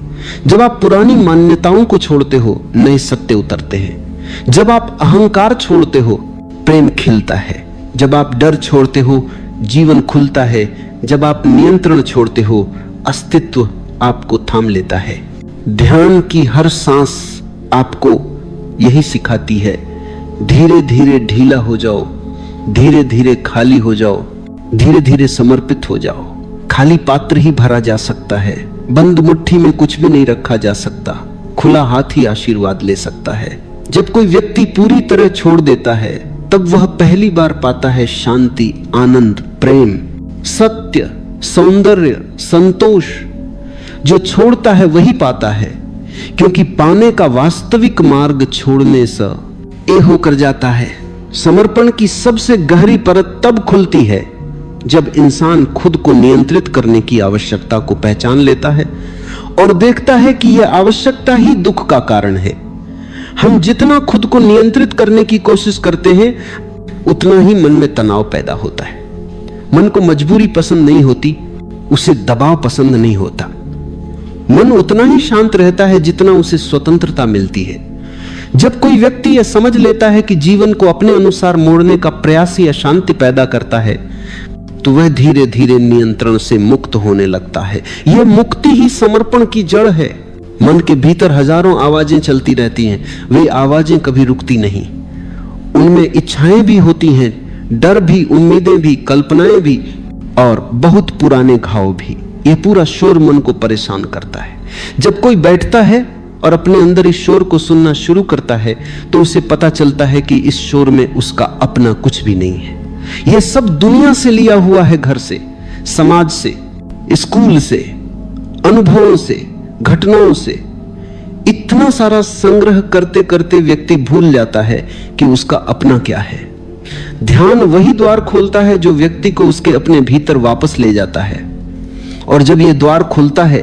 जब आप पुरानी मान्यताओं को छोड़ते हो नए सत्य उतरते हैं। जब आप अहंकार छोड़ते हो प्रेम खिलता है। जब आप डर छोड़ते हो जीवन खुलता है। जब आप नियंत्रण छोड़ते हो अस्तित्व आपको थाम लेता है। ध्यान की हर सांस आपको यही सिखाती है, धीरे धीरे ढीला हो जाओ, धीरे धीरे खाली हो जाओ, धीरे धीरे समर्पित हो जाओ। खाली पात्र ही भरा जा सकता है, बंद मुट्ठी में कुछ भी नहीं रखा जा सकता। खुला हाथ ही आशीर्वाद ले सकता है। जब कोई व्यक्ति पूरी तरह छोड़ देता है तब वह पहली बार पाता है शांति, आनंद, प्रेम, सत्य, सौंदर्य, संतोष। जो छोड़ता है वही पाता है, क्योंकि पाने का वास्तविक मार्ग छोड़ने से ए होकर जाता है। समर्पण की सबसे गहरी परत तब खुलती है जब इंसान खुद को नियंत्रित करने की आवश्यकता को पहचान लेता है और देखता है कि यह आवश्यकता ही दुख का कारण है। हम जितना खुद को नियंत्रित करने की कोशिश करते हैं उतना ही मन में तनाव पैदा होता है। मन को मजबूरी पसंद नहीं होती, उसे दबाव पसंद नहीं होता। मन उतना ही शांत रहता है जितना उसे स्वतंत्रता मिलती है। जब कोई व्यक्ति यह समझ लेता है कि जीवन को अपने अनुसार मोड़ने का प्रयास या शांति पैदा करता है तो वह धीरे धीरे नियंत्रण से मुक्त होने लगता है। यह मुक्ति ही समर्पण की जड़ है। मन के भीतर हजारों आवाजें चलती रहती हैं, वे आवाजें कभी रुकती नहीं। उनमें इच्छाएं भी होती हैं, डर भी, उम्मीदें भी, कल्पनाएं भी और बहुत पुराने घाव भी। यह पूरा शोर मन को परेशान करता है। जब कोई बैठता है और अपने अंदर इस शोर को सुनना शुरू करता है तो उसे पता चलता है कि इस शोर में उसका अपना कुछ भी नहीं है। यह सब दुनिया से लिया हुआ है, घर से, समाज से, स्कूल से, अनुभवों से, घटनाओं से। इतना सारा संग्रह करते करते व्यक्ति भूल जाता है कि उसका अपना क्या है। ध्यान वही द्वार खोलता है जो व्यक्ति को उसके अपने भीतर वापस ले जाता है। और जब यह द्वार खुलता है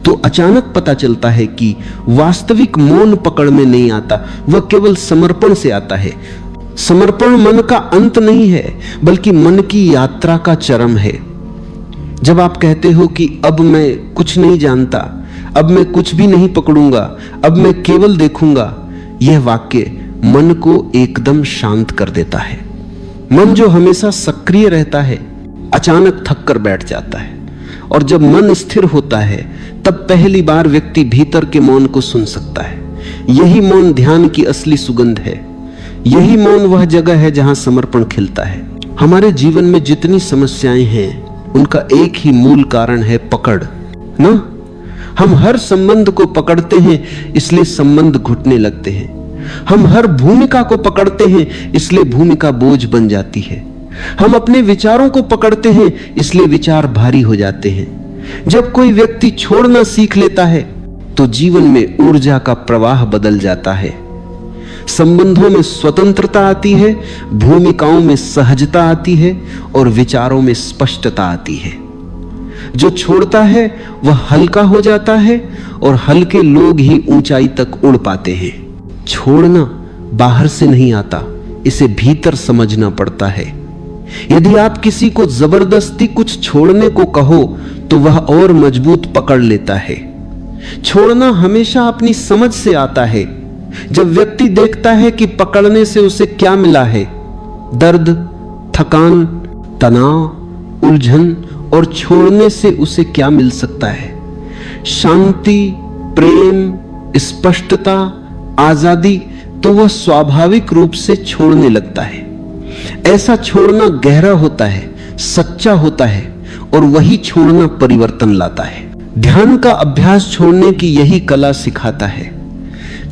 तो अचानक पता चलता है कि वास्तविक मौन पकड़ में नहीं आता, वह केवल समर्पण से आता है। समर्पण मन का अंत नहीं है बल्कि मन की यात्रा का चरम है। जब आप कहते हो कि अब मैं कुछ नहीं जानता, अब मैं कुछ भी नहीं पकड़ूंगा, अब मैं केवल देखूंगा, यह वाक्य मन को एकदम शांत कर देता है। मन जो हमेशा सक्रिय रहता है अचानक थक कर बैठ जाता है। और जब मन स्थिर होता है तब पहली बार व्यक्ति भीतर के मौन को सुन सकता है। यही मौन ध्यान की असली सुगंध है। यही मौन वह जगह है जहां समर्पण खिलता है। हमारे जीवन में जितनी समस्याएं हैं उनका एक ही मूल कारण है पकड़, ना? हम हर संबंध को पकड़ते हैं इसलिए संबंध घुटने लगते हैं। हम हर भूमिका को पकड़ते हैं इसलिए भूमिका बोझ बन जाती है। हम अपने विचारों को पकड़ते हैं इसलिए विचार भारी हो जाते हैं। जब कोई व्यक्ति छोड़ना सीख लेता है तो जीवन में ऊर्जा का प्रवाह बदल जाता है। संबंधों में स्वतंत्रता आती है, भूमिकाओं में सहजता आती है और विचारों में स्पष्टता आती है। जो छोड़ता है वह हल्का हो जाता है और हल्के लोग ही ऊंचाई तक उड़ पाते हैं। छोड़ना बाहर से नहीं आता, इसे भीतर समझना पड़ता है। यदि आप किसी को जबरदस्ती कुछ छोड़ने को कहो तो वह और मजबूत पकड़ लेता है। छोड़ना हमेशा अपनी समझ से आता है। जब व्यक्ति देखता है कि पकड़ने से उसे क्या मिला है, दर्द, थकान, तनाव, उलझन, और छोड़ने से उसे क्या मिल सकता है, शांति, प्रेम, स्पष्टता, आजादी, तो वह स्वाभाविक रूप से छोड़ने लगता है। ऐसा छोड़ना गहरा होता है, सच्चा होता है और वही छोड़ना परिवर्तन लाता है। ध्यान का अभ्यास छोड़ने की यही कला सिखाता है।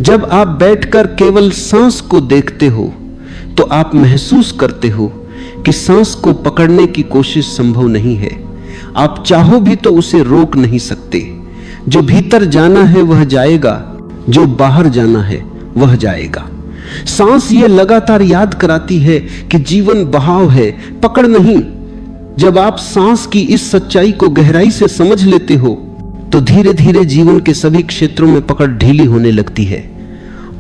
जब आप बैठकर केवल सांस को देखते हो तो आप महसूस करते हो कि सांस को पकड़ने की कोशिश संभव नहीं है। आप चाहो भी तो उसे रोक नहीं सकते। जो भीतर जाना है वह जाएगा, जो बाहर जाना है वह जाएगा। सांस ये लगातार याद कराती है कि जीवन बहाव है, पकड़ नहीं। जब आप सांस की इस सच्चाई को गहराई से समझ लेते हो तो धीरे धीरे जीवन के सभी क्षेत्रों में पकड़ ढीली होने लगती है।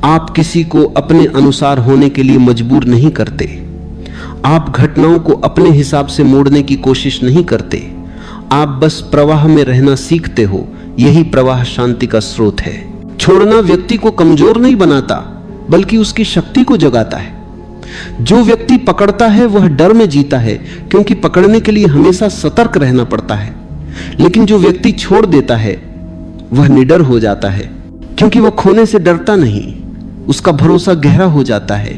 आप किसी को अपने अनुसार होने के लिए मजबूर नहीं करते। आप घटनाओं को अपने हिसाब से मोड़ने की कोशिश नहीं करते। आप बस प्रवाह में रहना सीखते हो। यही प्रवाह शांति का स्रोत है। छोड़ना व्यक्ति को कमजोर नहीं बनाता बल्कि उसकी शक्ति को जगाता है। जो व्यक्ति पकड़ता है वह डर में जीता है क्योंकि पकड़ने के लिए हमेशा सतर्क रहना पड़ता है। लेकिन जो व्यक्ति छोड़ देता है वह निडर हो जाता है क्योंकि वह खोने से डरता नहीं। उसका भरोसा गहरा हो जाता है।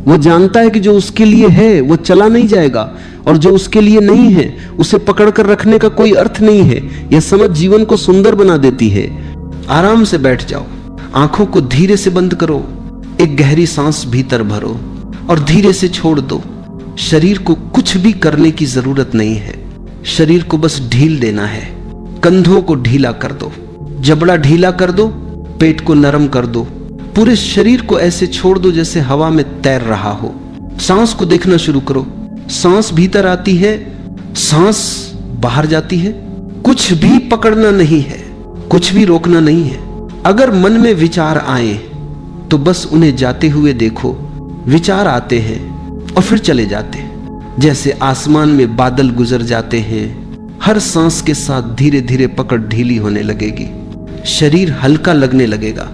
वह जानता है कि जो उसके लिए है वो चला नहीं जाएगा और जो उसके लिए नहीं है उसे पकड़कर रखने का कोई अर्थ नहीं है। यह समझ जीवन को सुंदर बना देती है। आराम से बैठ जाओ, आंखों को धीरे से बंद करो, एक गहरी सांस भीतर भरो और धीरे से छोड़ दो। शरीर को कुछ भी करने की जरूरत नहीं है। शरीर को बस ढील देना है। कंधों को ढीला कर दो, जबड़ा ढीला कर दो, पेट को नरम कर दो। पूरे शरीर को ऐसे छोड़ दो जैसे हवा में तैर रहा हो। सांस को देखना शुरू करो। सांस भीतर आती है, सांस बाहर जाती है। कुछ भी पकड़ना नहीं है, कुछ भी रोकना नहीं है। अगर मन में विचार आए तो बस उन्हें जाते हुए देखो। विचार आते हैं और फिर चले जाते हैं, जैसे आसमान में बादल गुजर जाते हैं। हर सांस के साथ धीरे धीरे पकड़ ढीली होने लगेगी, शरीर हल्का लगने लगेगा।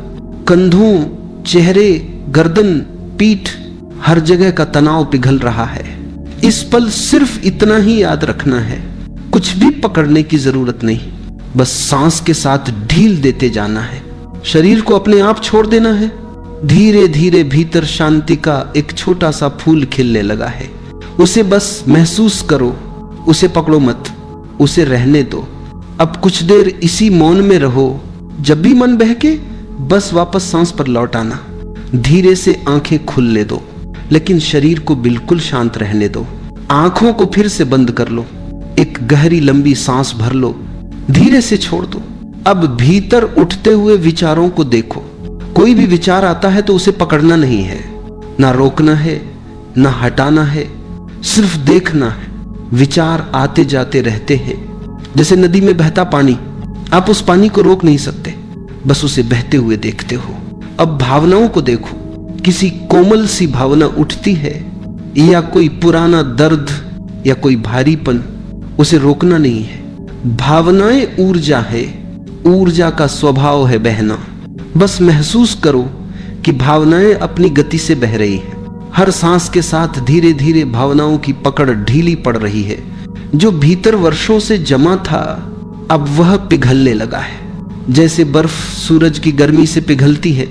कंधों, चेहरे, गर्दन, पीठ, हर जगह का तनाव पिघल रहा है। इस पल सिर्फ इतना ही याद रखना है, कुछ भी पकड़ने की जरूरत नहीं, बस सांस के साथ ढील देते जाना है। शरीर को अपने आप छोड़ देना है। धीरे धीरे भीतर शांति का एक छोटा सा फूल खिलने लगा है। उसे बस महसूस करो, उसे पकड़ो मत, उसे रहने दो। अब कुछ देर इसी मौन में रहो। जब भी मन बहके बस वापस सांस पर लौट आना। धीरे से आंखें खुलने दो, लेकिन शरीर को बिल्कुल शांत रहने दो। आंखों को फिर से बंद कर लो, एक गहरी लंबी सांस भर लो, धीरे से छोड़ दो। अब भीतर उठते हुए विचारों को देखो। कोई भी विचार आता है तो उसे पकड़ना नहीं है, ना रोकना है, ना हटाना है, सिर्फ देखना है। विचार आते जाते रहते हैं, जैसे नदी में बहता पानी। आप उस पानी को रोक नहीं सकते, बस उसे बहते हुए देखते हो। अब भावनाओं को देखो। किसी कोमल सी भावना उठती है, या कोई पुराना दर्द या कोई भारीपन, उसे रोकना नहीं है। भावनाएं ऊर्जा है, ऊर्जा का स्वभाव है बहना। बस महसूस करो कि भावनाएं अपनी गति से बह रही है। हर सांस के साथ धीरे धीरे भावनाओं की पकड़ ढीली पड़ रही है। जो भीतर वर्षों से जमा था, अब वह पिघलने लगा है, जैसे बर्फ सूरज की गर्मी से पिघलती है।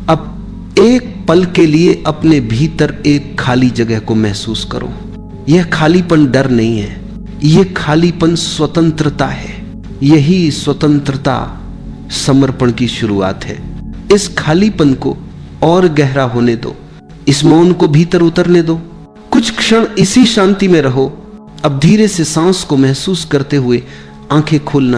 अब एक पल के लिए अपने भीतर एक खाली जगह को महसूस करो। यह खालीपन डर नहीं है, यह खालीपन स्वतंत्रता है। यही स्वतंत्रता समर्पण की शुरुआत है। इस खालीपन को और गहरा होने दो, इस मौन को भीतर उतरने दो। कुछ क्षण इसी शांति में रहो। अब धीरे से सांस को महसूस करते हुए आंखें खोलना